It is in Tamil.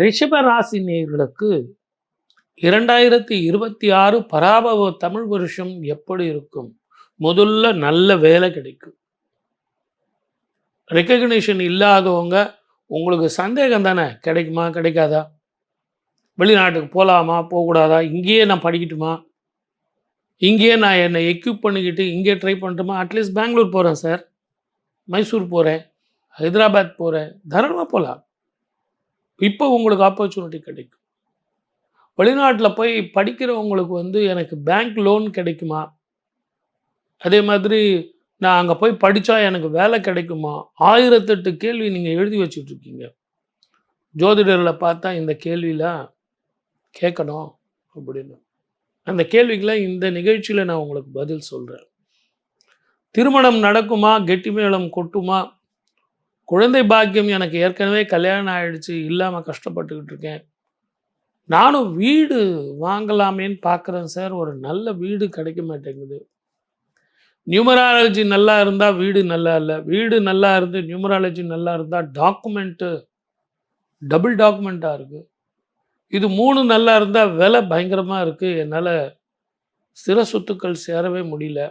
ரிஷப ராசி நேயர்களுக்கு 2026 பராபவ தமிழ் வருஷம் எப்படி இருக்கும்? முதல்ல நல்ல வேலை கிடைக்கும். ரெக்கக்னிஷன் இல்லாதவங்க உங்களுக்கு சந்தேகம் தானே, கிடைக்குமா கிடைக்காதா? வெளிநாட்டுக்கு போகலாமா போகக்கூடாதா? இங்கேயே நான் படிக்கட்டுமா? இங்கேயே நான் என்னை எக்யூப் பண்ணிக்கிட்டு இங்கேயே ட்ரை பண்ணட்டுமா? அட்லீஸ்ட் பெங்களூர் போகிறேன் சார், மைசூர் போகிறேன், ஹைதராபாத் போகிறேன், தாராளமாக போகலாம். இப்போ உங்களுக்கு ஆப்பர்ச்சுனிட்டி கிடைக்கும். வெளிநாட்டில் போய் படிக்கிறவங்களுக்கு எனக்கு பேங்க் லோன் கிடைக்குமா? அதே மாதிரி நான் அங்கே போய் படித்தா எனக்கு வேலை கிடைக்குமா? 1008 கேள்வி நீங்கள் எழுதி வச்சுட்ருக்கீங்க. ஜோதிடர்களை பார்த்தா இந்த கேள்விலாம் கேட்கணும் அப்படின்னு. அந்த கேள்விக்கெல்லாம் இந்த நிகழ்ச்சியில் நான் உங்களுக்கு பதில் சொல்கிறேன். திருமணம் நடக்குமா? கெட்டி மேளம் கொட்டுமா? குழந்தை பாக்கியம் எனக்கு ஏற்கனவே கல்யாணம் ஆகிடுச்சு, இல்லாமல் கஷ்டப்பட்டுக்கிட்டு இருக்கேன். நானும் வீடு வாங்கலாமேன்னு பார்க்குறேன் சார், ஒரு நல்ல வீடு கிடைக்க மாட்டேங்குது. நியூமராலஜி நல்லா இருந்தால் வீடு நல்லா இல்லை, வீடு நல்லா இருந்து நியூமராலஜி நல்லா இருந்தால் டாக்குமெண்ட்டு டபுள் டாக்குமெண்ட்டாக இருக்குது. இது 3 நல்லா இருந்தால் விலை பயங்கரமாக இருக்குது. என்னால் ஸ்திர சொத்துக்கள் சேரவே முடியல.